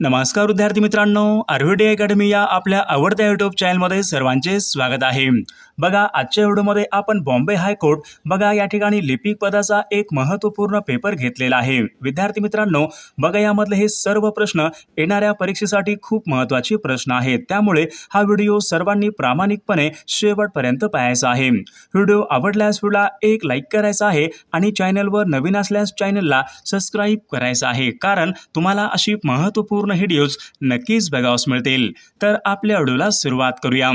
नमस्कार विद्यार्थी मित्रांनो, आर्विडी अकॅडमी या आपल्या आवडत्या यूट्यूब चॅनलमध्ये सर्वांचे स्वागत आहे। बघा, आजच्या व्हिडिओमध्ये आपण बॉम्बे हायकोर्ट बघा या ठिकाणी लिपिक पदाचा एक महत्त्वपूर्ण पेपर घेतलेला आहे। विद्यार्थी मित्रांनो, बघा यामधले हे सर्व प्रश्न येणाऱ्या परीक्षेसाठी खूप महत्त्वाचे प्रश्न आहेत, त्यामुळे हा व्हिडिओ सर्वांनी प्रामाणिकपणे शेवटपर्यंत पाहायचा आहे। व्हिडिओ आवडल्यास व्हिडिओला एक लाईक करायचा आहे आणि चॅनलवर नवीन असल्यास चॅनलला सबस्क्राइब करायचं आहे, कारण तुम्हाला अशी महत्त्वपूर्ण व्हिडिओज नक्कीच बघावयास मिळतील। तर आपल्या व्हिडिओला सुरुवात करूया।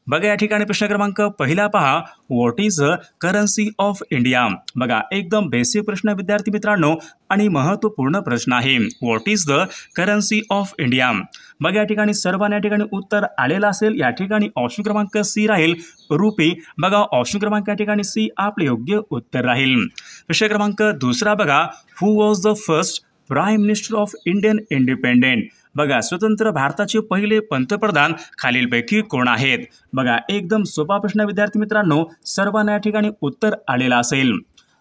बघा या ठिकाणी प्रश्न क्रमांक पहिला पहा, what is the currency of India. बघा एकदम बेसिक प्रश्न विद्यार्थी मित्रांनो आणि महत्त्वपूर्ण प्रश्न आहे। What is the currency of India. बघा या ठिकाणी सर्वांना या ठिकाणी उत्तर आलेलं असेल। या ठिकाणी ऑप्शन क्रमांक सी राहील रुपी। बघा ऑप्शन क्रमांक या ठिकाणी सी आपले योग्य उत्तर राहील। प्रश्न क्रमांक दुसरा बघा, who was the first prime minister of Indian independent. बघा स्वतंत्र भारताचे पहिले पंतप्रधान खालीलपैकी कोण आहेत। बघा एकदम सोपा प्रश्न विद्यार्थी मित्रांनो, सर्वांना या ठिकाणी उत्तर आलेलं असेल।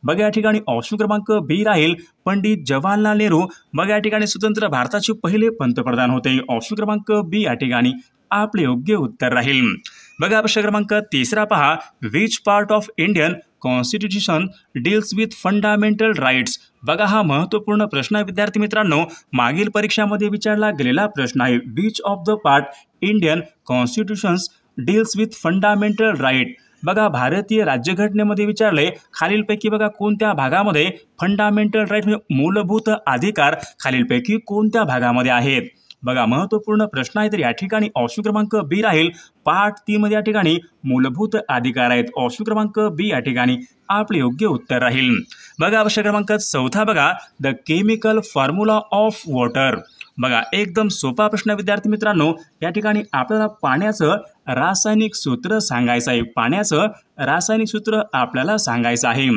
बघा या ठिकाणी ऑप्शन क्रमांक बी राहील पंडित जवाहरलाल नेहरू। बघा या ठिकाणी स्वतंत्र भारताचे पहिले पंतप्रधान होते। ऑप्शन क्रमांक बी या ठिकाणी आपले योग्य उत्तर राहील। बघा प्रश्न क्रमांक तिसरा पहा, which part of Indian constitution deals with fundamental rights. बघा हा महत्त्वपूर्ण प्रश्न आहे विद्यार्थी मित्रांनो, मागील परीक्षामध्ये विचारला गेलेला प्रश्न आहे। Which of the part Indian constitutions deals with fundamental right. बघा भारतीय राज्यघटनेमध्ये विचारले खालीलपैकी बघा कोणत्या भागामध्ये फंडामेंटल राईट म्हणजे मूलभूत अधिकार खालीलपैकी कोणत्या भागामध्ये आहेत। बघा महत्त्वपूर्ण प्रश्न आहे, तर या ठिकाणी ऑप्शन क्रमांक बी राहील पार्ट 3 मध्ये या ठिकाणी मूलभूत अधिकार आहेत। ऑप्शन क्रमांक बी या ठिकाणी आपले योग्य उत्तर राहील। बघा प्रश्न क्रमांक चौथा बघा, the chemical formula of water. बघा एकदम सोपा प्रश्न विद्यार्थी मित्रांनो, या ठिकाणी आपल्याला पाण्याचं रासायनिक सूत्र सांगायचं आहे। पाण्याचं रासायनिक सूत्र आपल्याला सांगायचं आहे।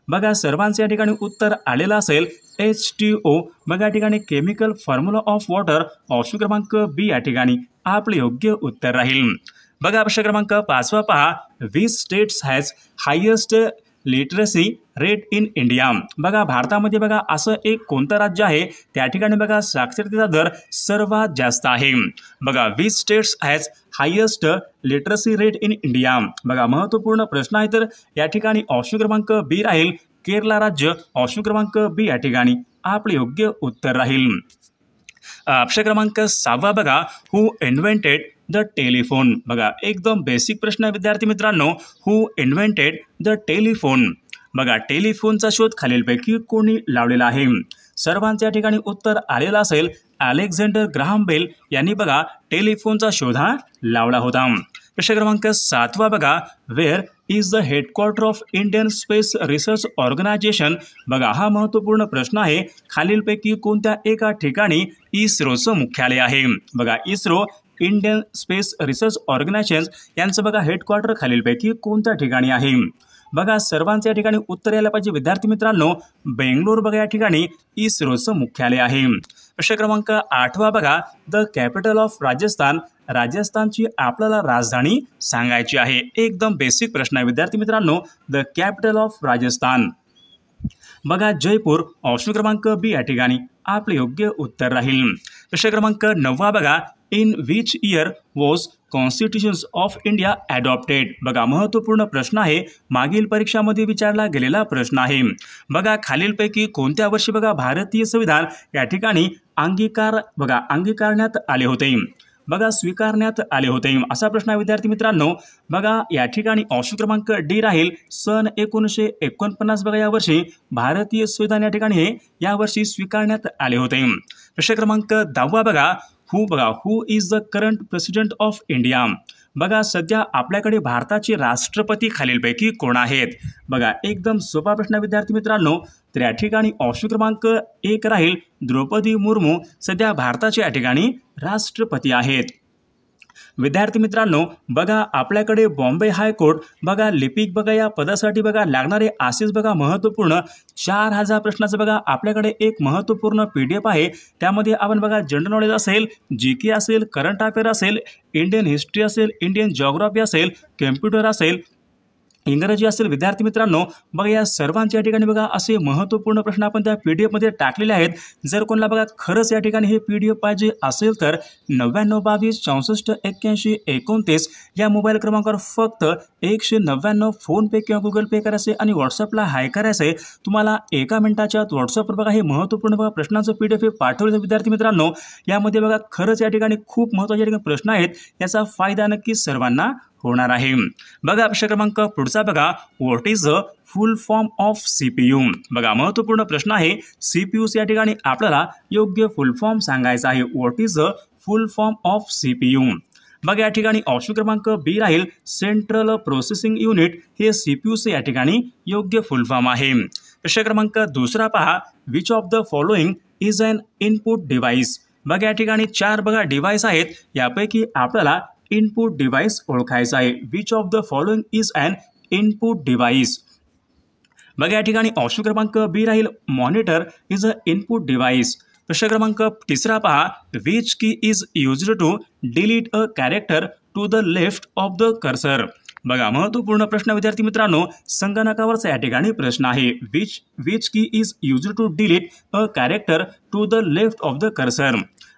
बघा सर्वांचे या ठिकाणी उत्तर आलेलं असेल H2O। बघा या ठिकाणी chemical formula of water option क्रमांक बी या ठिकाणी आपले योग्य उत्तर राहील। बघा प्रश्न क्रमांक पाचवा पहा, which states has highest literacy rate in India. बघा भारतामध्ये बघा असं एक कोणतं राज्य आहे त्या ठिकाणी बघा साक्षरतेचा दर सर्वात जास्त आहे। बघा which states has highest literacy rate in India. बघा महत्त्वपूर्ण प्रश्न आहे, तर या ठिकाणी ऑप्शन क्रमांक बी राहील केरळ राज्य। ऑप्शन क्रमांक बी या ठिकाणी आपले योग्य उत्तर राहील। प्रश्न क्रमांक 6 बघा, हु इन्व्हेंटेड द टेलिफोन। बघा एकदम बेसिक प्रश्न आहे विद्यार्थी मित्रांनो, हु इन्व्हेंटेड द टेलिफोन। बघा टेलिफोनचा शोध खालीलपैकी कोणी लावलेला आहे। सर्वांच्या ठिकाणी उत्तर आलेलं असेल अलेक्झांडर ग्राहम बेल यांनी बघा टेलिफोनचा शोध हा लावला होता। प्रश्न क्रमांक 7 बघा, where is the headquarter of Indian Space Research Organisation. बघा हा महत्त्वपूर्ण प्रश्न आहे, खालीलपैकी कोणत्या एका ठिकाणी इस्रोचं मुख्यालय आहे। बघा ISRO Indian Space Research Organisation यांचं बघा हेडक्वार्टर खालीलपैकी कोणत्या ठिकाणी आहे। बघा सर्वांच्या या ठिकाणी उत्तर यायला पाहिजे विद्यार्थी मित्रांनो, बेंगलोर बघा या ठिकाणी इस्रोचं मुख्यालय आहे। प्रश्न क्रमांक 8 बघा, द कॅपिटल ऑफ राजस्थान। राजस्थानची आपल्याला राजधानी सांगायची आहे। एकदम बेसिक प्रश्न आहे विद्यार्थी मित्रांनो, द कॅपिटल ऑफ राजस्थान। बघा जयपूर। ऑप्शन क्रमांक बी या ठिकाणी आपले योग्य उत्तर राहील। प्रश्न क्रमांक 9 बघा, in which year was constitution of India adopted. बघा महत्त्वपूर्ण प्रश्न आहे, मागील परीक्षामध्ये विचारला गेलेला प्रश्न आहे। बघा खालीलपैकी कोणत्या वर्षी बघा भारतीय संविधान या ठिकाणी अंगीकारण्यात आले होते। बघा स्वीकारण्यात आले होते असा प्रश्न आहे विद्यार्थी मित्रांनो। बघा या ठिकाणी ऑप्शन क्रमांक डी राहील सन 1949। बघा यावर्षी भारतीय संविधान या ठिकाणी हे यावर्षी स्वीकारण्यात आले होते। प्रश्न क्रमांक 10 बघा, who is the current president of India. बघा सध्या आपल्याकडे भारताचे राष्ट्रपती खालीलपैकी कोण आहेत। बघा एकदम सोपा प्रश्न विद्यार्थी मित्रांनो, तर या ठिकाणी ऑप्शन क्रमांक 1 राहील द्रौपदी मुर्मू सध्या भारताचे या ठिकाणी राष्ट्रपती आहेत। विद्यार्थी मित्रांनो, बघा आपल्याकडे बॉम्बे हायकोर्ट बघा लिपिक बघा या पदासाठी बघा लागणारे असेच बघा महत्त्वपूर्ण 4000 प्रश्नाचं बघा आपल्याकडे एक महत्त्वपूर्ण PDF आहे। त्यामध्ये आपण बघा जनरल नॉलेज असेल, GK असेल, करंट अफेअर असेल, इंडियन हिस्ट्री असेल, इंडियन जिओग्राफी असेल, कम्प्युटर असेल, इंग्रजी असेल विद्यार्थी मित्रांनो, बघा या सर्वांच्या या ठिकाणी बघा असे महत्त्वपूर्ण प्रश्न आपण त्या PDF मध्ये टाकलेले आहेत. जर कोणाला बघा खरंच या ठिकाणी हे PDF पाहिजे असेल तर 9922 64 81 29 या मोबाईल क्रमांकावर फक्त 199 फोनपे किंवा गुगल पे करायचे आणि व्हॉट्सअपला हाय करायचे. तुम्हाला 1 मिनिटाच्या आत व्हॉट्सअपवर बघा हे महत्त्वपूर्ण बघा प्रश्नांचं PDF पाठवलं विद्यार्थी मित्रांनो. यामध्ये बघा खरंच या ठिकाणी खूप महत्त्वाचे प्रश्न आहेत. याचा फायदा नक्कीच सर्वांना होणार आहे. बघा प्रश्न क्रमांक पुढचा बघा, what is the full form of CPU. बघा महत्त्वपूर्ण प्रश्न आहे. CPU या ठिकाणी आपल्याला योग्य फुल फॉर्म सांगायचा आहे. What is the full form of CPU. बघा या ठिकाणी ऑप्शन क्रमांक बी राहील सेंट्रल प्रोसेसिंग युनिट. हे CPU या ठिकाणी योग्य फुल फॉर्म आहे. प्रश्न क्रमांक दुसरा पहा, which of the following is an input device. बघा या ठिकाणी 4 बघा डिव्हाइस आहेत. यापैकी आपल्याला इनपुट डिव्हाइस ओळखायचा आहे. Which of the following is an input device. बघा या ठिकाणी ऑप्शन क्रमांक बी राहील monitor is a input device. प्रश्न क्रमांक तिसरा पहा, which key is used to delete a character to the left of the cursor. बघा महत्त्वपूर्ण प्रश्न विद्यार्थी मित्रांनो, संगणकावरचा या ठिकाणी प्रश्न आहे. Which key is used to delete a character to the left of the cursor.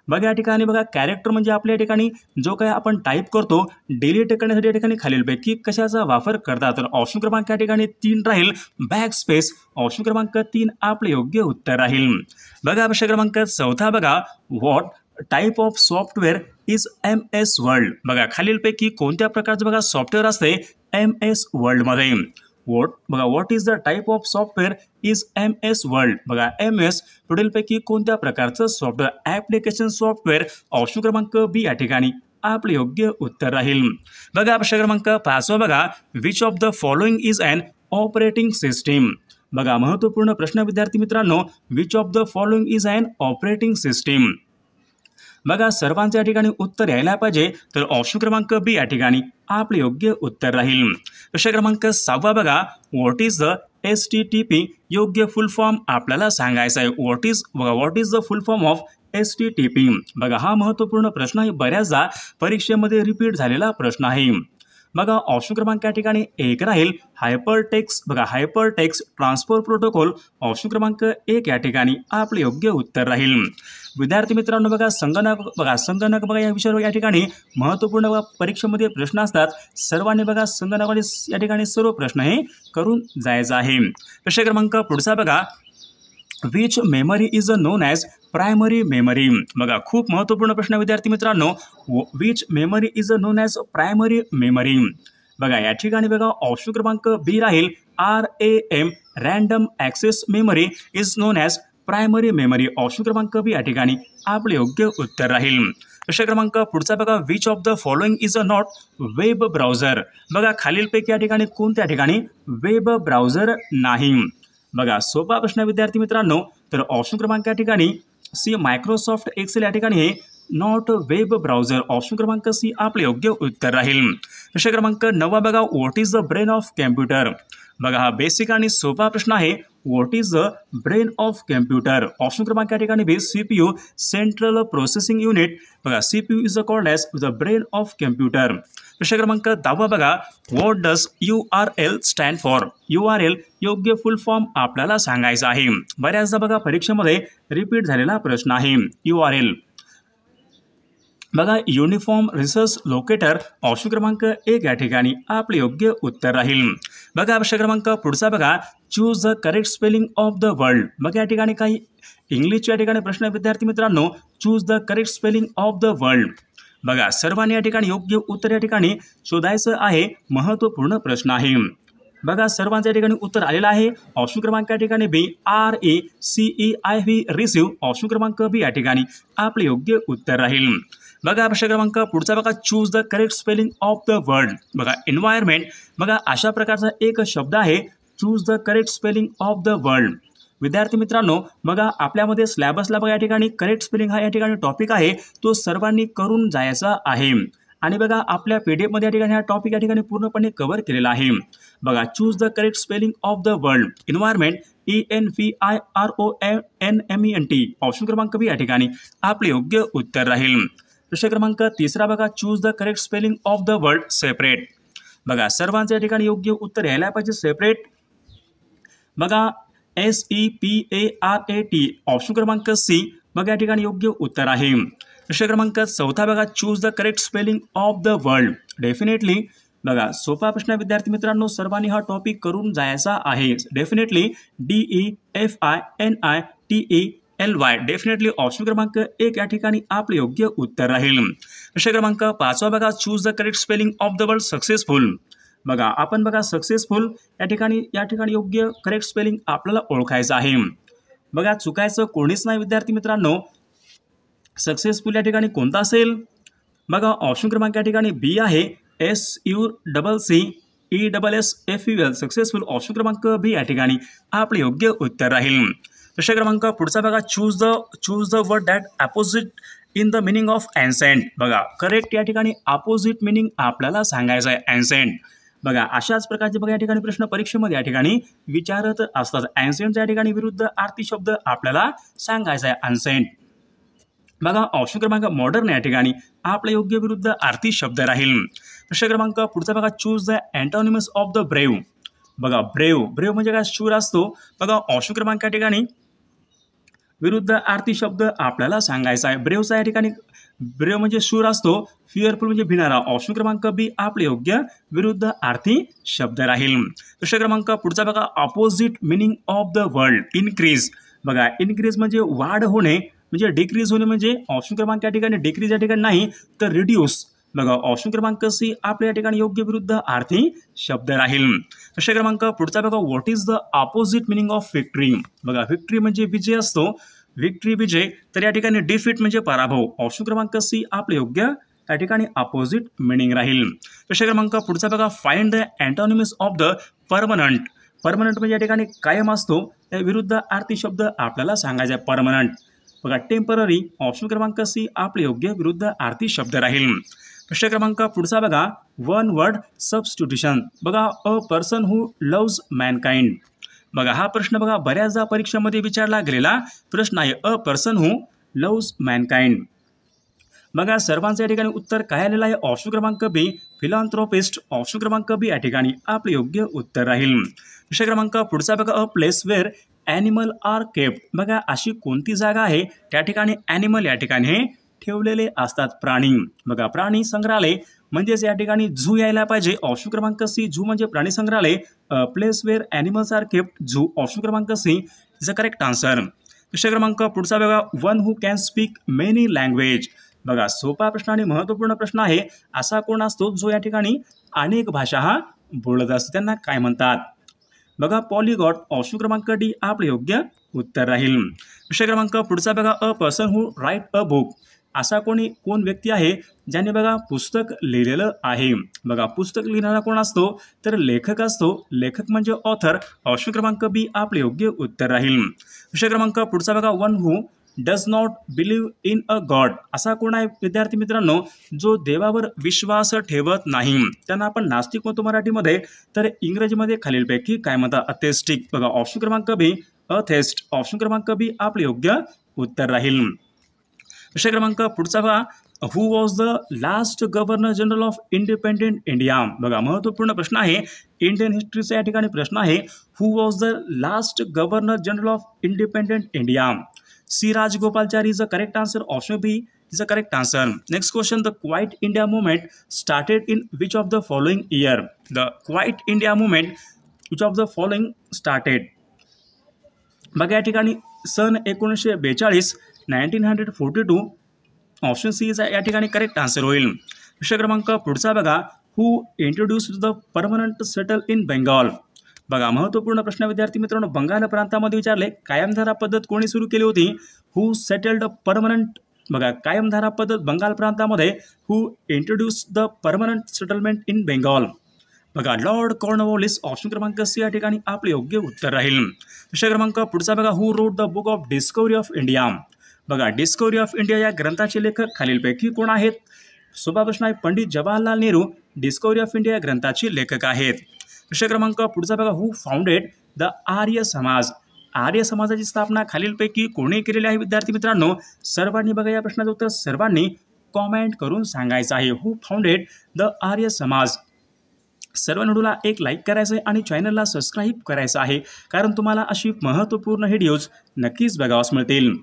बघा या ठिकाणी बघा कॅरेक्टर म्हणजे आपल्या या ठिकाणी जो काही आपण टाईप करतो डिलीट करण्यासाठी या ठिकाणी खालीलपैकी कशाचा वापर करतात. तर ऑप्शन क्रमांक या ठिकाणी 3 राहील बॅक स्पेस. ऑप्शन क्रमांक 3 आपले योग्य उत्तर राहील. बघा प्रश्न क्रमांक चौथा बघा, what type of software is MS world. बघा खालीलपैकी कोणत्या प्रकारचं बघा सॉफ्टवेअर असते MS वर्ल्डमध्ये. What is the type of software is MS world. बघा MS पुढीलपैकी कोणत्या प्रकारचं सॉफ्टवेअर ॲप्लिकेशन सॉफ्टवेअर. ऑप्शन क्रमांक बी या ठिकाणी आपले योग्य उत्तर राहील. बघा प्रश्न क्रमांक 5 बघा, which of the following is an operating system. बघा महत्त्वपूर्ण प्रश्न विद्यार्थी मित्रांनो, which of the following is an operating system. बघा सर्वांच्या या ठिकाणी उत्तर यायला पाहिजे. तर ऑप्शन क्रमांक बी या ठिकाणी आपले योग्य उत्तर राहील. प्रश्न क्रमांक 6 बघा, व्हॉट इज द STTP. योग्य फुल फॉर्म आपल्याला सांगायचा आहे. What is the full form of STTP. बघा हा महत्त्वपूर्ण प्रश्न आहे. बऱ्याचदा परीक्षेमध्ये रिपीट झालेला प्रश्न आहे. बघा ऑप्शन क्रमांक या ठिकाणी 1 राहील हायपरटेक्स्ट. बघा हायपरटेक्स्ट ट्रान्सफर प्रोटोकॉल. ऑप्शन क्रमांक 1 या ठिकाणी आपले योग्य उत्तर राहील. विद्यार्थी मित्रांनो बघा संगणक बघा या विषयावर या ठिकाणी महत्त्वपूर्ण बघा परीक्षेमध्ये प्रश्न असतात. सर्वांनी बघा संगणकामध्ये या ठिकाणी सर्व प्रश्न हे करून जायचं आहे. प्रश्न क्रमांक पुढचा बघा, which memory is non as primary memory. बघा खूप महत्त्वपूर्ण प्रश्न विद्यार्थी मित्रांनो, which memory is non as primary memory. बघा या ठिकाणी बघा ऑप्शन क्रमांक बी राहील RAM random access memory is non as primary memory. Option क्रमांक बी या ठिकाणी आपले योग्य उत्तर राहील. प्रश्न क्रमांक पुढचा बघा, which of the following is a not web browser. बघा खालीलपैकी या ठिकाणी कोणत्या ठिकाणी वेब ब्राउझर नाही. बघा सोपा प्रश्न विद्यार्थी मित्रांनो, तर ऑप्शन क्रमांक या ठिकाणी सी मायक्रोसॉफ्ट एक्सेल या ठिकाणी हे नॉट वेब ब्राउझर. ऑप्शन क्रमांक सी आपले योग्य उत्तर राहील. प्रश्न क्रमांक 9 बघा, what is the brain of computer. बघा हा बेसिक आणि सोपा प्रश्न आहे. What is the brain of computer. Option क्रमांक या ठिकाणी बी CPU सेंट्रल प्रोसेसिंग युनिट. बघा CPU is called as the brain of computer. प्रश्न क्रमांक 10 बघा, what does URL stand for. URL योग्य फुल फॉर्म आपल्याला सांगायचा आहे. बऱ्याचदा बघा परीक्षेमध्ये रिपीट झालेला प्रश्न आहे. URL बघा युनिफॉर्म रिसर्च लोकेटर. ऑप्शन क्रमांक 1 या ठिकाणी आपले योग्य उत्तर राहील. बघा प्रश्न क्रमांक पुढचा बघा, choose the correct spelling of the world. बघा या ठिकाणी काही इंग्लिशच्या या ठिकाणी प्रश्न विद्यार्थी मित्रांनो, choose the correct spelling of the world. बघा सर्वांनी या ठिकाणी योग्य उत्तर या ठिकाणी शोधायचं आहे. महत्त्वपूर्ण प्रश्न आहे. बघा सर्वांच्या ठिकाणी उत्तर आलेलं आहे. ऑप्शन क्रमांक या ठिकाणी बी RACEIV रिसीव्ह. ऑप्शन क्रमांक बी या ठिकाणी आपले योग्य उत्तर राहील. बघा प्रश्न क्रमांक पुढचा बघा, choose the correct spelling of the world. बघा एन्व्हायरमेंट. बघा अशा प्रकारचा एक शब्द आहे choose the correct spelling of the world. विद्यार्थी मित्रांनो बघा आपल्यामध्ये सिलेबसला बघा या ठिकाणी करेक्ट स्पेलिंग हा या ठिकाणी टॉपिक आहे. तो सर्वांनी करून जायचा आहे. आणि बघा आपल्या PDF मध्ये या ठिकाणी हा टॉपिक या ठिकाणी पूर्णपणे कव्हर केलेला आहे. बघा choose the correct spelling of the world. Environment ENVIRONMENT. Option क्रमांक बी या ठिकाणी आपले योग्य उत्तर राहील. प्रश्न क्रमांक 3 बघा, choose the correct spelling of the word separate. बघा सर्वांचं या ठिकाणी योग्य उत्तर यायला पाहिजे सेपरेट. बघा SEPARAT ऑप्शन क्रमांक सी बघा या ठिकाणी योग्य उत्तर आहे. प्रश्न क्रमांक 4 बघा choose the correct spelling of the word. Definitely बघा सोपा प्रश्न विद्यार्थी मित्रांनो सर्वांनी हा टॉपिक करून जायचा आहे. डेफिनेटली DEFINITELY डेफिनेटली ऑप्शन क्रमांक 1 या ठिकाणी आपले योग्य उत्तर राहील. प्रश्न क्रमांक 5 बघा choose the correct spelling of the word successful. बघा आपण बघा सक्सेसफुल या ठिकाणी योग्य करेक्ट स्पेलिंग आपल्याला ओळखायचं आहे. बघा चुकायचं कोणीच नाही विद्यार्थी मित्रांनो. सक्सेसफुल या ठिकाणी कोणता असेल बघा ऑप्शन क्रमांक या ठिकाणी बी आहे SUCCESSFUL सक्सेसफुल ऑप्शन क्रमांक बी या ठिकाणी आपले योग्य उत्तर राहील. प्रश्न क्रमांक पुढचा बघा choose the word that opposite in the meaning of ancient. बघा करेक्ट या ठिकाणी अपोजिट मिनिंग आपल्याला सांगायचं आहे एन्सेंट. बघा अशाच प्रकारचे बघा या ठिकाणी प्रश्न परीक्षेमध्ये या ठिकाणी विचारत असतात. एन्सेंटच्या या ठिकाणी विरुद्ध आरती शब्द आपल्याला सांगायचा आहे एन्सेंट. बघा ऑप्शन क्रमांक मॉडर्न या ठिकाणी आपल्या योग्य विरुद्ध आरती शब्द राहील. प्रश्न क्रमांक पुढचा बघा choose the antonymous of the brave. बघा ब्रेव्ह म्हणजे काय शूर असतो. बघा ऑप्शन क्रमांक या ठिकाणी विरुद्ध आरती शब्द आपल्याला सांगायचा आहे. ब्रेव्हचा या ठिकाणी ब्रेव्ह म्हणजे शूर असतो. फिअरफुल म्हणजे भिणारा. ऑप्शन क्रमांक बी आपले योग्य विरुद्ध आरती शब्द राहील. प्रश्न क्रमांक पुढचा बघा opposite meaning of the word increase. बघा इनक्रीज म्हणजे वाढ होणे म्हणजे डिक्रीज होणे म्हणजे ऑप्शन क्रमांक या ठिकाणी डिक्रीज या ठिकाणी नाही तर रिड्यूस. बघा ऑप्शन क्रमांक सी आपल्या या ठिकाणी योग्य विरुद्ध आरती शब्द राहील. प्रश्न क्रमांक पुढचा बघा what is the opposite meaning of victory. बघा विक्ट्री म्हणजे विजय असतो. विक्ट्री विजय तर या ठिकाणी डिफीट म्हणजे पराभव. ऑप्शन क्रमांक सी आपले योग्य या ठिकाणी ऑपोजिट मिनिंग राहील. प्रश्न क्रमांक पुढचा बघा find the antonymous of the permanent. Permanent म्हणजे या ठिकाणी कायम असतो. त्या विरुद्ध आरती शब्द आपल्याला सांगायचा आहे परमनंट. बघा टेम्पररी ऑप्शन क्रमांक सी आपले योग्य विरुद्ध आरती शब्द राहील. प्रश्न क्रमांक पुढचा बघा वन वर्ड सबस्टिट्यूशन. बघा a person who loves mankind. बघा हा प्रश्न बघा बऱ्याचदा परीक्षेमध्ये विचारला गेलेला प्रश्न आहे. अ पर्सन हू लव्स मॅनकाइंड. बघा सर्वांचं या ठिकाणी उत्तर काय आलेलं आहे ऑप्शन क्रमांक बी फिलॉन्थ्रोपिस्ट. ऑप्शन क्रमांक बी या ठिकाणी आपले योग्य उत्तर राहील. प्रश्न क्रमांक पुढचा बघा a place where animal are kept. बघा अशी कोणती जागा आहे त्या ठिकाणी ॲनिमल या ठिकाणी हे ठेवलेले असतात प्राणी. बघा प्राणी संग्रहालय म्हणजेच या ठिकाणी झू यायला पाहिजे. ऑप्शन क्रमांक सी झू म्हणजे प्राणी संग्रहालय. Place where animals are kept zoo option क्रमांक C is a correct answer. प्रश्न क्रमांक पुढचा बघा one who can speak many language. बघा सोपा प्रश्न आणि महत्त्वपूर्ण प्रश्न आहे. असा कोण असतो जो या ठिकाणी अनेक भाषा हा बोलत असतो त्यांना काय म्हणतात. बघा पॉलिगॉट ऑप्शन क्रमांक डी आपले योग्य उत्तर राहील. प्रश्न क्रमांक पुढचा बघा a person who right a book. असा कोण व्यक्ती आहे ज्याने बघा पुस्तक लिहिलेलं आहे. बघा पुस्तक लिहिणारा कोण असतो तर लेखक असतो. लेखक म्हणजे ऑथर. ऑप्शन क्रमांक बी आपले योग्य उत्तर राहील. प्रश्न क्रमांक पुढचा बघा one who does not believe in a God. असा कोण आहे विद्यार्थी मित्रांनो जो देवावर विश्वास ठेवत नाही. त्यांना आपण नास्तिक म्हणतो मराठीमध्ये. तर इंग्रजीमध्ये खालीलपैकी काय म्हणतात अथेस्टिक. बघा ऑप्शन क्रमांक बी अथेस्ट. ऑप्शन क्रमांक बी आपले योग्य उत्तर राहील. प्रश्न क्रमांक पुढचा बघा हू was the last governor general of independent India. बघा महत्त्वपूर्ण प्रश्न आहे. इंडियन हिस्ट्रीचा या ठिकाणी प्रश्न आहे. Who was the last governor general of independent India. C Rajagopalachari is a correct answer. Option B is a correct answer. Next question the quit India movement started in which of the following year. The quit India movement which of the following started. बघा या ठिकाणी सन 1942 1942 option C या ठिकाणी correct answer होईल. प्रश्न क्रमांक पुढचा बघा who introduced the permanent settle in Bengal. बघा महत्त्वपूर्ण प्रश्न विद्यार्थी मित्रांनो बंगाल प्रांतामध्ये विचारले कायमधारा पद्धत कोणी सुरू केली होती. Who settled permanent. बघा कायमधारा पद्धत बंगाल प्रांतामध्ये. Who introduced the permanent settlement in Bengal. बघा लॉर्ड कॉर्नवॉलिस. ऑप्शन क्रमांक सी या ठिकाणी आपले योग्य उत्तर राहील. प्रश्न क्रमांक पुढचा बघा हू wrote the book of discovery of India. बघा डिस्कवरी ऑफ इंडिया या ग्रंथाचे लेखक खालीलपैकी कोण आहेत. सोपा प्रश्न आहे. Pandit Jawaharlal Nehru discovery of India या ग्रंथाचे लेखक आहेत. प्रश्न क्रमांक पुढचा बघा हू फाउंडेड द आर्य समाज. आर्य समाजाची स्थापना खालीलपैकी कोणी केलेली आहे विद्यार्थी मित्रांनो. सर्वांनी बघा या प्रश्नाचं उत्तर सर्वांनी कॉमेंट करून सांगायचं आहे. हू फाउंडेड द आर्य समाज. सर्व व्हिडिओला एक लाईक करायचं आहे आणि चॅनलला सबस्क्राईब करायचं आहे, कारण तुम्हाला अशी महत्त्वपूर्ण व्हिडिओज नक्कीच बघावास मिळतील।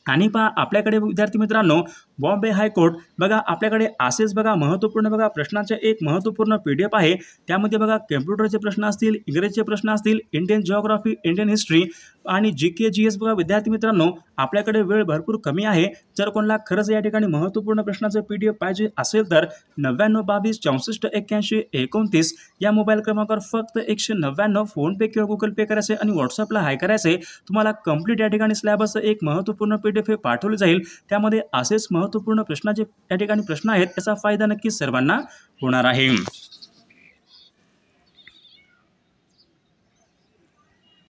आणि पहा आपल्याकडे विद्यार्थी मित्रांनो बॉम्बे हायकोर्ट बघा आपल्याकडे असेच बघा महत्त्वपूर्ण बघा प्रश्नांचे एक महत्त्वपूर्ण PDF आहे। त्यामध्ये बघा कम्प्युटरचे प्रश्न असतील, इंग्रजीचे प्रश्न असतील, इंडियन जिओग्राफी, इंडियन हिस्ट्री आणि GK GS बघा विद्यार्थी मित्रांनो आपल्याकडे वेळ भरपूर कमी आहे। जर कोणाला खरंच या ठिकाणी महत्त्वपूर्ण प्रश्नाचं PDF पाहिजे असेल तर 99 22 64 81 29 या मोबाईल क्रमांकावर फक्त 199 फोनपे किंवा गुगल पे करायचे आणि व्हॉट्सअपला हाय करायचे। तुम्हाला कंप्लीट या ठिकाणी सिलेबसचं एक महत्त्वपूर्ण PDF पाठवले जाईल। त्यामध्ये असेच महत्त्वपूर्ण प्रश्नाचे या ठिकाणी प्रश्न आहेत, याचा फायदा नक्कीच सर्वांना होणार आहे।